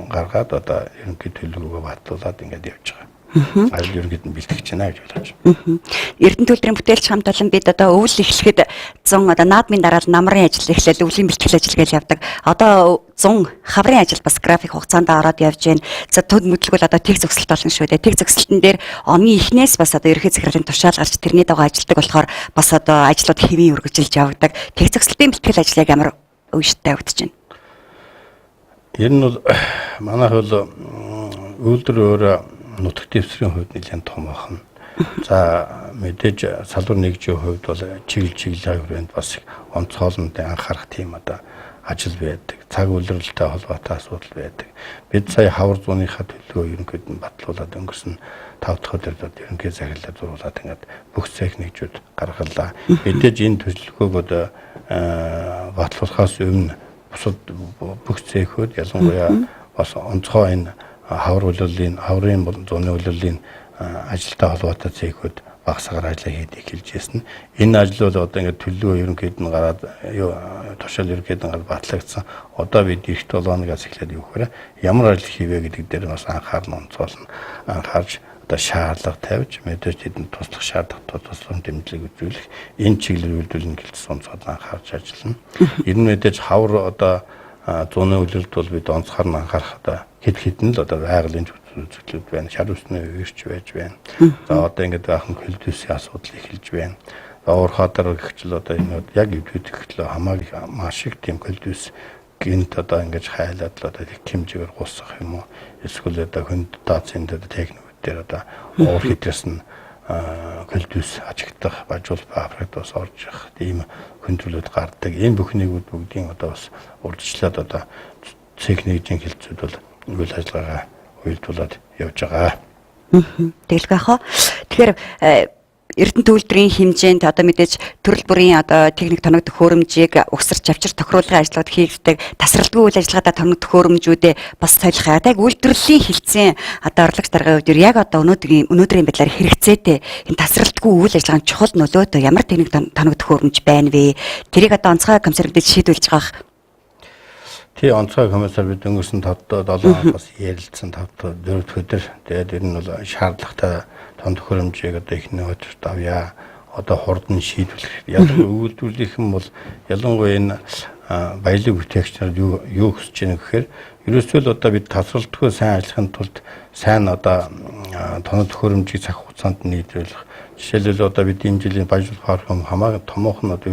гаргаад одоо ерөнхий төлөвлөгөөгөө батлуулаад ингэж явж байгаа. ажил ерөнхийд нь бэлтгэж байна гэж ойлгож байна. Эрдэнэ төлдрийн бүтээлч хамт олон бид одоо өвөл эхлэхэд 100 одоо наадмын дараа намрын ажил эхлээд өвлийн бэлтгэл ажил гэж явдаг. Одоо 100 хаврын ажил бас график хугацаанд ороод явж байна. За төд мэдлэг бол одоо тех зөксөлт болно шүү дээ. Тех зөксөлтөн дээр оны эхнээс бас одоо ерхий захирлын тушаал гарч тэрний дагуу ажилдаг болохоор бас одоо ажлууд хэвийн үргэлжилж явдаг. Тех зөксөлтийн бэлтгэл ажил яг ямар үеиштэй явагдаж байна. Ер нь бол манайх бол үйлдвэр өөрөө нутаг дэвсгэрийн хувьд нэлээд том байна. За мэдээж салбар нэгжийн хувьд бол чиглэлийн хүрээнд бас онцгойлонд анхаарах тийм одоо ажил байдаг. Цаг үйлрэлтэй холбоотой асуудал байдаг. Бид сая хавар зууныхаа төлөвөө ерөнхийд нь батлуулаад өнгөрсөн 5 дахь өдөрт ерөнхий захирлаа зурулаад ингээд бүх цех нэгжүүд гаргалаа. Мэдээж энэ төлөвлөгөөг одоо батлуулахаас өмнө бусад бүх цехүүд ялангуяа бас онцгой энэ хаврын зууны үйлрлийн ажилтай холбоотой цехүүд багсгаар ажиллаа хийдэг эхэлж байсан. Энэ ажил бол одоо ингээд төлөвлөгөө ерөнхийд нь гараад тушаал ерөнхийд нь батлагдсан. Одоо бид эрт 7 хоногоос эхлээд юу гэхээр ямар ажил хийвэ гэдэг дээр бас анхаарна онцгойлно. Анхаарч одоо шаардлага тавьж мэдээж тэдэнд туслах шаардлагатай туслах дэмжлэг үзүүлэх энэ чиглэлээр үйлдвэрлэн гэлцсэн онцгой анхаарч ажиллана. Ер нь мэдээж хавар одоо зууны үйлдвэрт бол бид онцгоор нь анхаарах одоо хэд хэдэн л одоо байгалийн зүйлүүд байна. Шар усны үерч байж байна. За одоо ингээд баахан хөлдөөсийн асуудал эхэлж байна. Уурхадар гихчл одоо энэ яг өвдөдөгчлөө хамаагүй маш их тийм хөлдөөс гинт одоо ингэж хайлаад л одоо хэмжээгээр гусах юм уу? Эсвэл одоо хүнд даацын техникүүд дээр одоо уур хэдрээс нь хөлдөөс ажигдах, бажуулах, африкт бас орж ирэх тийм хөндлөлт гардаг. Энэ бүхнийг бүгдийн одоо бас урдчлаад одоо цэг нэгжийн хилцүүд бол үйл ажиллагаа үйлдвэрлээд явж байгаа. Тэгэлгүй яах вэ? Тэгэхээр Эрдэнэ төлөвлөрийн хэмжээнд одоо мэдээж төрөл бүрийн одоо техник тоногдох хөрөмжийг угсарч авчир тохируулгын ажлууд хийгддэг, тасралтгүй үйл ажиллагаадаа тоногдох хөрөмжүүдээ бас солих яг үйлдвэрлэлийн хилцэн одоо орлогч даргын хувьд яг одоо өнөөдрийн байдлаар хэрэгцээтэй энэ тасралтгүй үйл ажиллагааны чухал нөлөөтэй ямар техник тоногдох хөрөмж байна вэ? Тэрийг одоо онцгой комиссар мэдээж шийдвэрлэж байгаа. Тий онцгой комиссар бид өнгөрсөн 5-7 хоногоос ярилцсан 5-4 өдөр. Тэгээд ер нь бол шаардлагатай тонд хөрөмжийг одоо ихний өдөрт авъя. Одоо хурдан шийдвэрлэх. Ялангуяа үйлдвэрлэхэн бол ялангуяа энэ баялаг бүтээгч нар юу хүсэж байна гэхээр ерөөсөө л одоо бид тасралтгүй сайн ажиллахын тулд сайн одоо тонд хөрөмжийг цаг хугацаанд нийлүүлэх. Жишээлбэл одоо бид энэ жилийн баялаг парк хамаагүй томоохон одоо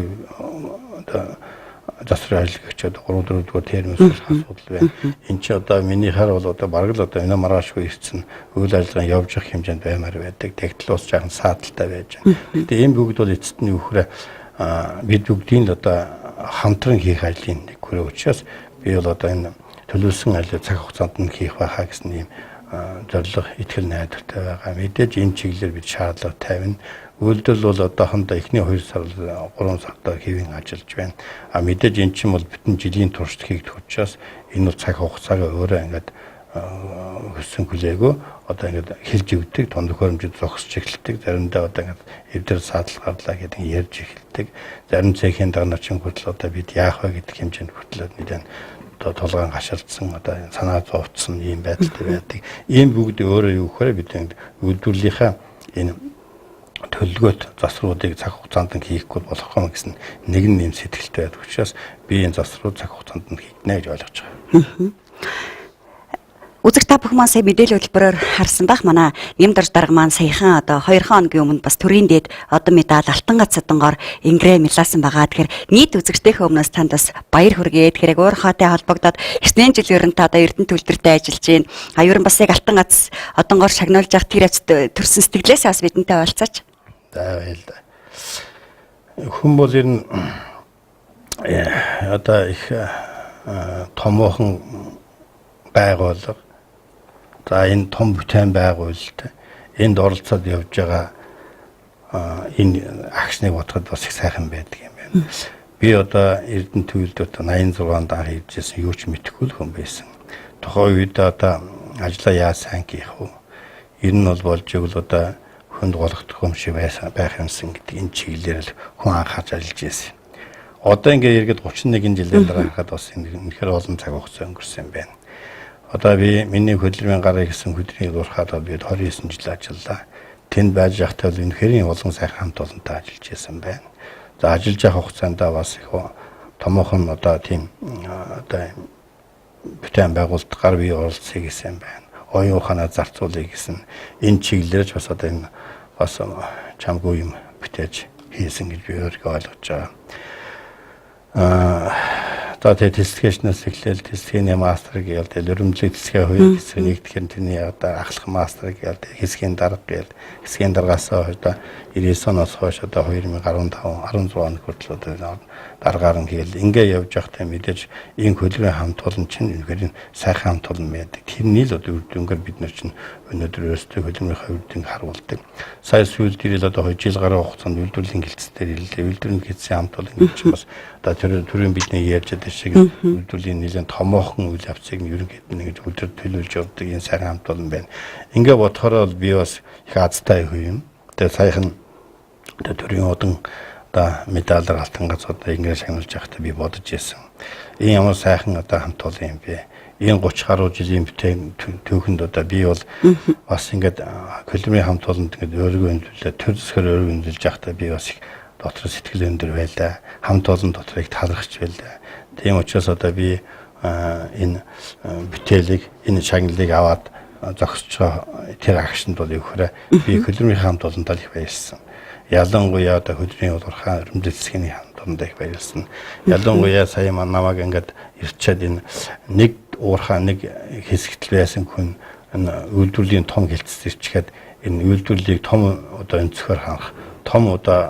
засварын ажиллагч одоо 3-4 дугаар терминс асуудал байна. Энд чи одоо миний хар бол одоо бараг л одоо энэ маргаашгүй ирсэн үйл ажиллагаа явж явах хэмжээнд баймаар байдаг. Тэгтэл бас жаахан сааталтай байж байна. Гэтэ энэ бүгд бол эцэст нь юу гэхээр бид бүгдийн л одоо хамтран хийх ажлын нэг хүрээ учраас би бол одоо энэ төлөвлөсөн ажлыг цаг хугацаанд нь хийх байхаа гэсэн ийм зорилго итгэл найдвартай байгаа. Мэдээж энэ чиглэлээр бид шаардлага тавина. Үйлдэл бол одоохондоо эхний 2 сар 3 сартаа хэвэн ажиллаж байна. Мэдээж эн чинь бол бүтэн жилийн туршид хийгдэх учраас энэ бол цаг хугацаагаа өөрөө ингээд хөссөн хүлээгөө одоо ингээд хэлж өгдөг, тонд хөрөмжөд зогсож эхэлдэг. Заримдаа одоо ингээд эвдэр саатал гарлаа гэдэг ярьж эхэлдэг. Зарим цехийн дарначин хүртэл одоо бид яах вэ гэдэг хэмжээнд хүртэл нэгэн одоо толгойн гашаалдсан одоо санаа зовцсон ийм байдалтай байдаг. Ийм бүгд өөрөө юу гэхээр бид үйлдвэрлэлийнхаа энэ төлөвлөгөөт засваруудыг цаг хугацаанд нь хийхгүй болохгүй гэсэн нэгэн сэтгэлтэй байдаг учраас би энэ засварууд цаг хугацаанд нь хийгнэ гэж ойлгож байгаа. Үзэг та бүх маань сая мэдээлэл хөтөлбөрөөр харсан байх. Манай Нямдарж дарга маань саяхан одоо 2 хоногийн өмнө бас төрийн дээд одоо медаль алтан гац цадангоор ингрээ мэлаасан байгаа. Тэгэхээр нийт үзэгчдийнхээ өмнөөс танд бас баяр хүргэе. Тэгэхээр яг уурхаатай холбогдоод 9 жилээр нь та одоо Эрдэнэ төлөвлөртөө ажиллаж байна. Ер нь бас яг алтан гац одонгоор шагнуулж явах тэр төрсэн сэтгэлээсээ бас бидэнтэй ойлцооч. За баярлалаа. Хүн бол ер нь одоо их томоохон байгууллага. За энэ том бүтээн байгуулалт энд оролцоод явж байгаа энэ агшныг бодоход бас их сайхан байдаг юм байна. Би одоо Эрдэнэ төлөвлөлтөд 86 онд анх иржсэн юу ч мэдэхгүй хүн байсан. Тухайн үед одоо ажлаа яа сайн хийх вэ? Ер нь бол болж игэл одоо хүнд голгох юм шиг байх юмсан гэдэг энэ чиглэлээр л хүн анхаарч ажиллаж байсан. Одоо ингээ эргээд 31 жилийн дараа харахад бас үнэхээр олон цаг хугацаа өнгөрсөн юм байна. Одоо би миний хөдөлмөрийн гараа гэсэн хөдрийг дурахад би 29 жил ажиллаа. Тэнд байж явахдаа үнэхээр олон сайхан хамт олонтой ажиллаж байсан байна. За ажиллаж явах хугацаанд бас их томоохон одоо тийм одоо бүтээн байгуулалт гар бие оролцъё гэсэн байна. Оюун ухаанаа зарцуулъя гэсэн энэ чиглэлээр бас одоо энэ бас чамгүй юм бүтээж хийсэн гэж би өөрийгөө ойлгож байгаа. За тэгээд тэлсгээс эхлээл тэлсгийн мастрыг ял тэгэл өрөмжлөг тэлсгээ хоёр хэсэг нэгтгэх нь тэрний одоо ахлах мастрыг ял хэсгийн дарга гээл хэсгийн даргаас хойш одоо 99 оноос хойш одоо 2015 16 он хүртэл одоо даргаар нь гээл ингээ явж байхдаа мэдээж энэ хөдөлгөөний хамт олон чинь үнэхээр сайхан хамт олон байдаг. Тэрний л одоо үр дүнгээр бид нар чинь өнөөдөр өөрсдөө хөдөлмөрийнхөө үр дүнг харуулдаг. Сая сүүлд ирэл одоо 2 жил гаруй хугацаанд үйлдвэрлэлийн гэлцээр ирлээ. Үйлдвэрлэлийн гэлцийн хамт олон гэж бас одоо төрийн бидний ярьж байгаа шиг үйлдвэрлэлийн нэлээд томоохон үйл явцыг ерөнхийдөө нэгж өдөр төлөвлөж явдаг энэ сайхан хамт олон байна. Ингээ бодохоор бол би бас их азтай юм. Тэгээ саяхан одоо төрийн удан одоо медалаар алтан газруудаа ингээ шагналж байхдаа би бодож байсан. Энэ ямар сайхан одоо хамт олон юм бэ? Энэ 30 гаруй жилийн бүтээн түүхэнд одоо би бол бас ингээд хөдөлмөрийн хамт олонд ингээд өөрийгөө хөндлөлөө төр зэсгэр өөрийгөө хөндлөж байхдаа би бас их дотор сэтгэл өндөр байлаа. Хамт олон дотор их талархч байлаа. Тийм учраас одоо би энэ бүтээлийг энэ шагналыг аваад зогсож байгаа тэр агшинд бол өгөхөөр би хөдөлмөрийн хамт олонтой их баярлсан. Ялангуяа одоо хөдөлмөрийн урахаа өрөмжлөл засгийн хамт олондоо их баярлсан. Ялангуяа сая намайг ингээд ирчээд энэ нэг уурхаа нэг хэсэгт байсан хүн үйлдвэрлэлийн том хэлцэд ирчгээд энэ үйлдвэрлэлийг том одоо өнцгөр харах, том одоо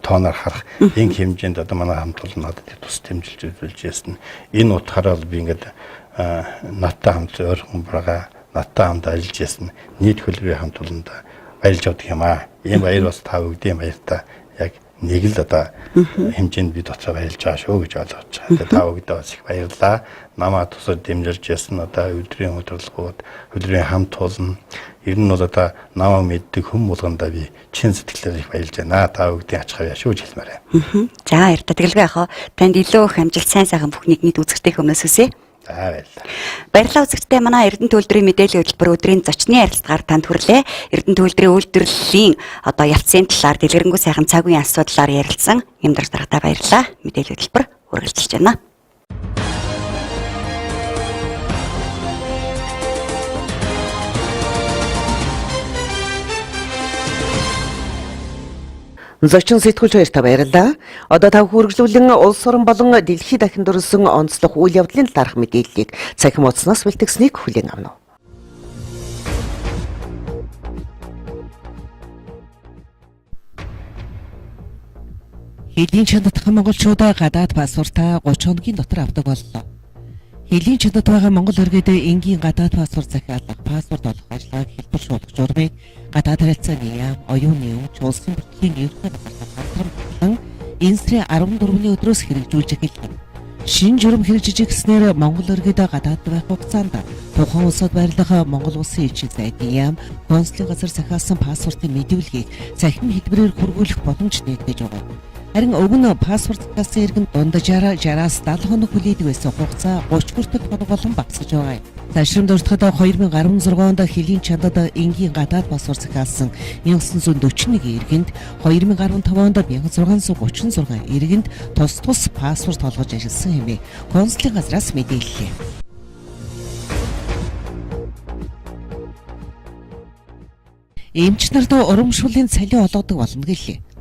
тооноор харах энэ хэмжээнд одоо манай хамт олон надад тус дэмжилж үзүүлж байсан. Энэ утгаараа би ингээд надтай хамт ойрхон байгаа, надтай хамт ажиллаж байсан нийт хөдөлмөрийн хамт олонд баярлж авдаг юм аа. Ийм баяр бас та бүгдийн баяртай яг нэг л одоо хэмжээнд би дотроо баярлж байгаа шүү гэж ойлгож байгаа. Тэгээ та бүгдээ бас их баярлалаа. Намаа тусаар дэмжиж ясан одоо өдрийн удирдлагууд, хөдөлмөрийн хамт олон ер нь бол одоо намаа мэддэг хүм болгондоо би чин сэтгэлээр их баярлж байна. Та бүгдийн ач хавьяа шүү гэж хэлмээрээ. За ярта тэгэлгүй яхаа танд илүү их амжилт сайн сайхан бүх нэгний үзэгтэй хүмүүст хүсье. Баярлалаа үзэгчдээ манай Эрдэнэ төлөвлөрийн мэдээллийн хөтөлбөр өдрийн зочны ярилцлагаар танд хүрлээ. Эрдэнэ төлөвлөрийн үйлдвэрлэлийн одоо явцын талаар дэлгэрэнгүй сайхан цаг үеийн асуудлаар ярилцсан Нэмдэр даргатай баярлалаа. Мэдээллийн хөтөлбөр үргэлжилж байна. Зочин сэтгүүлч баяртай баярлалаа. Одоо та хүргэлүүлэн улс орон болон дэлхий дахинд өрсөн онцлог үйл явдлын талаарх мэдээллийг цахим утаснаас бэлтгэснийг хүлээн авна. Хэдийн чанддах монголчууд гадаад паспортаа 30 хоногийн дотор авдаг боллоо. Хэдийн чандад байгаа монгол иргэд энгийн гадаад паспорт захиалга, паспорт олох ажиллагааг хэлбэршүүлэх журмыг гадаад харилцааны яам, оюуны өвч, улсын бүртгэлийн ерөнхий хамтран энэ сарын 14-ний өдрөөс хэрэгжүүлж эхэллээ. Шинэ журам хэрэгжиж ирснээр монгол иргэд гадаад байх хугацаанд тухайн улсад байрлах монгол улсын ичиг зайдын яам, консулын газар захиалсан паспортын мэдүүлгийг цахим хэлбэрээр хүргүүлэх боломж нэгдэж байгаа. Харин өг нь паспорт захиалсан иргэн дундаж 60-аас 70 хоног хүлээдэг байсан хугацаа 30 хүртэл хоног болон багасгаж байгаа. Зашрамд өртөхөд 2016 онд хэлийн чандад энгийн гадаад паспорт захиалсан 1941 иргэнд 2015 онд 1636 иргэнд тус паспорт олгож ажилласан хэмээн консулын газраас мэдээллээ. Эмч нарт урамшууллын цалин олгодог болно гэлээ.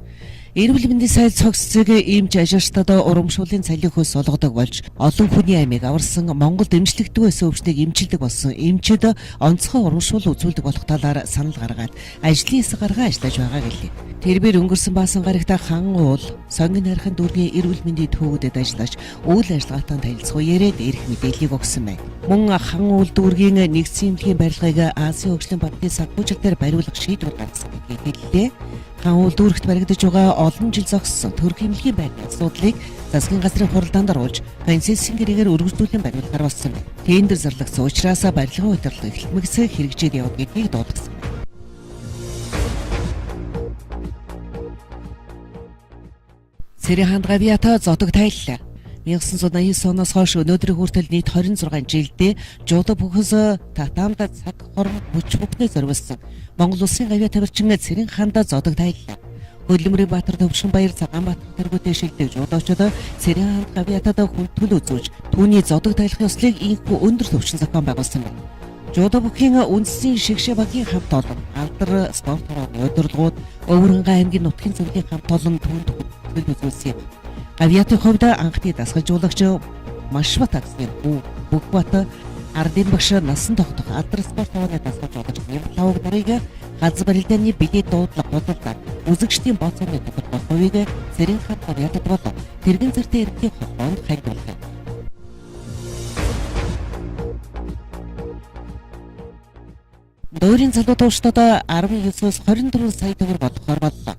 Эрүүл мэндийн сайд цогцыг эмч ажиглалтад урамшууллын цалин хөлс олгодог болж олон хүний амийг аварсан Монголд эмчлэгдэх байсан өвчнийг эмчилдэг болсон эмчид онцгой урамшуул үзүүлдэг болох талаар санал гаргаад ажлын эсэг гаргаа ажиллаж байгаа гэлээ. Тэрбээр өнгөрсөн баасан гарагт хан уул сонгон найрхан дүүргийн эрүүл мэндийн төвүүдэд ажиллаж үйл ажиллагаатай танилцуулаад ирэх мэдээллийг өгсөн байна. Мөн хан уул дүүргийн нэгдсэн эмнэлгийн барилгыг Азийн хөгжлийн банкны санхүүжилтээр бариулах шийдвэр гаргасан гэдэгт хан уул дүүрэгт баригдаж байгаа олон жил зогссон төрийн эмнэлгийн байрны асуудлыг засгийн газрын хуралдаанд оруулж концессийн гэрээгээр өргөжлүүлэн бариулахар болсон байна. Тендер зарлагдсан учраас барилгын удирдлага эхлэмэгс хэрэгжээд явдаг гэдгийг дуудсан байна. Цэрийн хаан Гавьята зодог тайллаа. 1989 оноос хойш өнөөдрийн хүртэл нийт 26 жилдээ жуудаа бүхс татамда цаг хорон хүч бүхнээ зориулсан Монгол Улсын гавьяа тавирчин Цэрэн хаанд зодог тайллаа. Хөлөмрийн Баатар Төвшин баяр Цагаанбаатар тэргүүтээ шилдэг жуудагчдод Цэрэн хаанд гавьяатад хүндэтгэл үзүүлж түүний зодог тайлах ёслыг инхүү өндөр төвшин зохион байгуулсан байна. Жуудаа бүхийн үндэсний шигшээ багийн хамт олон алдар спорт хорооны удирдлагууд Өвөрнган аймгийн нутгийн зөвлөлийн хамт олон түүнд хүндэтгэл үзүүлсэн юм. Гавьяатын хувьд анхны дасгалжуулагч маш бат агсны Бүгбат ардын багш насан тогтох алдар спорт хорооны дасгалжуулагч Нямлавг нарыг газар барилдааны бидэд дуудлага бодлоо үзэгчдийн бооцооны тодорхой хувийг Цэрэн хаанд гавьяатад болов тэрэгэн зэртэй эрдийн холбоонд хайлуулах. Дуурийн залуу туушдад 19-өөс 24 сая төгрөг бодлохоор боллоо.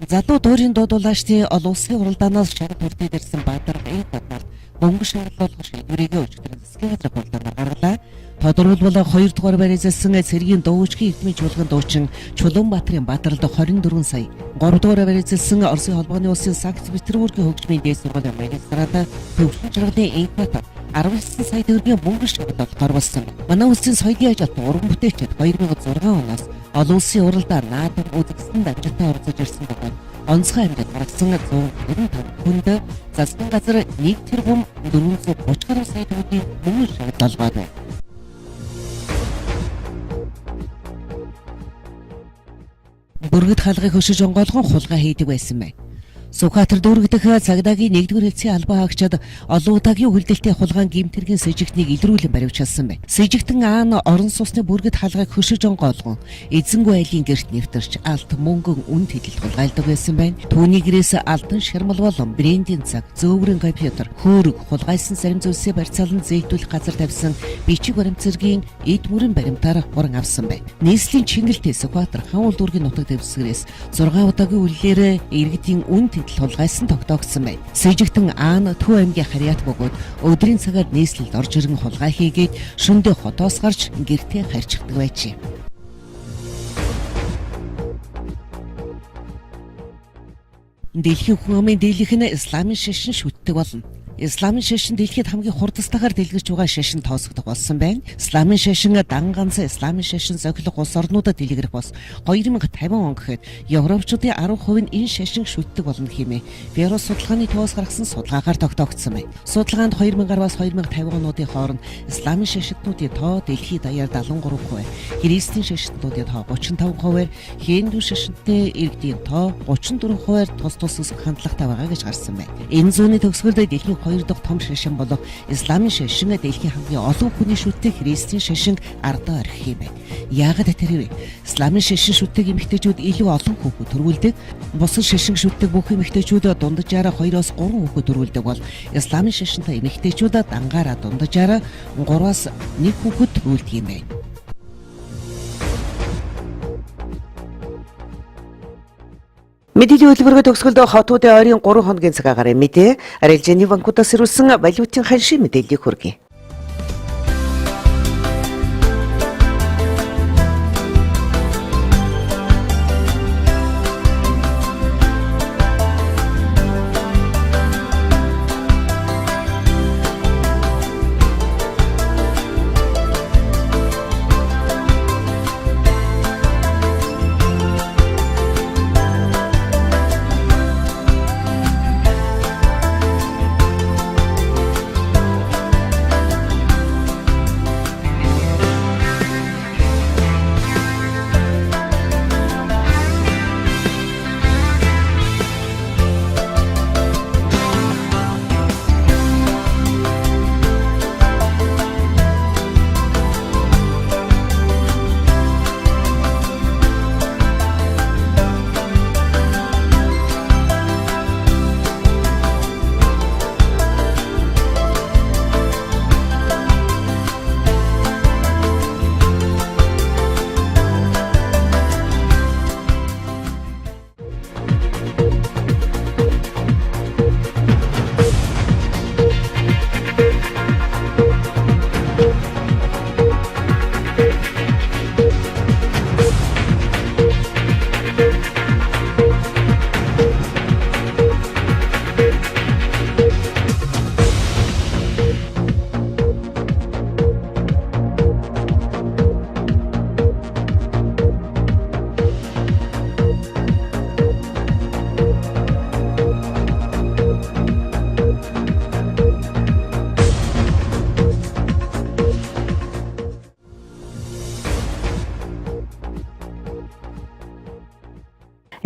Залуу дуурийн дуудуулаачдын олон улсын уралдаанаас шаргал хүртээд ирсэн Баатар Эйднарт мөнгө шаардлагыг шийдвэрийг өчигдөр засгийн газрын хуралдаанд гаргалаа. Тодорхойлбол 2 дугаар барьсан цэргийн дуугчгийн эрдмийн чуулган дуучин Чулуунбаатарын Баатарт 24 сая, 3 дугаар барьсан Оросын холбооны улсын Санкт-Петербургийн хөгжмийн дээд сургуулийн магистрат төвшин жаргалын Инкбат 19 сая төгрөгийн мөнгө шаардлагыг гаргасан. Манай улсын соёлын ажилт уран бүтээлчид 2006 оноос олон улсын уралдаанд наадам үзэгсэнд амжилттай оролцож ирсэн бөгөөд онцгой амьд гаргасан 195 хүнд засгийн газар 1 тэрбум 430 гаруй сая төгрөгийн мөнгө шаардлагыг байна. Бүргэд хаалгыг хөшиж онгойлгон хулгай хийдэг байсан байна. Сүхбаатар дүүргдэх цагдаагийн 1-р хэлцээ албан хаагчид олон удаагийн хүлдэлтэй хулгаан гэмтэргийн сэжигтнийг илрүүлэн баривчилсан байна. Сэжигтэн аан орон сууцны бүргэд хаалгыг хөшиж онгойлгон эзэнгүй айлын гэрт нэвтэрч алт мөнгөн үн тэлэлт хулгайлдаг байсан байна. Түүний гэрээс алдан ширмал болон брендийн цаг, зөөврийн компьютер, хөөрөг, хулгайсан зарим зүйлсээ барьцаалан зээлдүүлэх газар тавьсан бичиг баримт зэргийн эд мөрөн баримтаар хуран авсан байна. Нийслэлийн чингэлтэй Сүхбаатар хаан дүүргийн нутаг дэвсгэрээс 6 удаагийн үллээрээ иргэдийн үн хулгайсан тогтоогдсон байна. Сэжигтэн аан Төв аймгийн харьяат бөгөөд өдрийн цагаар нийслэлд орж ирэн хулгай хийгээд шөнөдөө хотоос гарч гэртээ харьцдаг байжээ. Дэлхийн хүн амын дийлэх нь исламын шашин шүтдэг болно. Исламын шашин дэлхийд хамгийн хурдстайгаар дэлгэрч байгаа шашин тооцогдох болсон байна. Исламын шашин дан ганц исламын шашин зохилох улс орнуудад дэлгэрэх бос 2050 он гэхэд европчуудын 10% нь энэ шашин шүтдэг болно хэмээн Бюро судалгааны төвөөс гаргасан судалгаагаар тогтоогдсон байна. Судалгаанд 2000-аас 2050 онуудын хооронд исламын шашинтнуудын тоо дэлхийд даяар 73%, христийн шашинтнуудын тоо 35%, хинду шашинтны иргэдийн тоо 34%-аар тус өсөх хандлагатай байгаа гэж гарсан байна. Энэ зууны төгсгөлд дэлхийн 2 дахь том шашин болох исламын шашин дэлхийн хамгийн олон хүний шүтдэг христийн шашинг ардаа орхих юм байна. Яагаад тэрвэ? Исламын шашин шүтдэг эмэгтэйчүүд илүү олон хүүхэд төрүүлдэг. Бусад шашин шүтдэг бүх эмэгтэйчүүд дунджаараа 2-3 хүүхэд төрүүлдэг бол исламын шашинтай эмэгтэйчүүд дангаараа дунджаараа 3-1 хүүхэд төрүүлдэг юм байна. Мэдээллийн хөтөлбөрөөр төгсгөлдөө хотуудын ойрын 3 хоногийн цагаагаар мэдээ арилжааны банкудаас ирүүлсэн валютын ханшийн мэдээллийг хүргэе.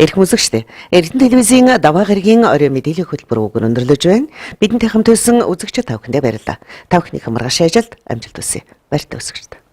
Эрхэм үзэгчдээ, Эрдэнэ телевизийн даваа гарагийн орой мэдээллийн хөтөлбөр өндөрлөж байна. Бидэнтэй хамт байсан үзэгчид та бүхэндээ баярлалаа. Та бүхний маргааш ажилд амжилт хүсье. Баяртай үзэгчдээ.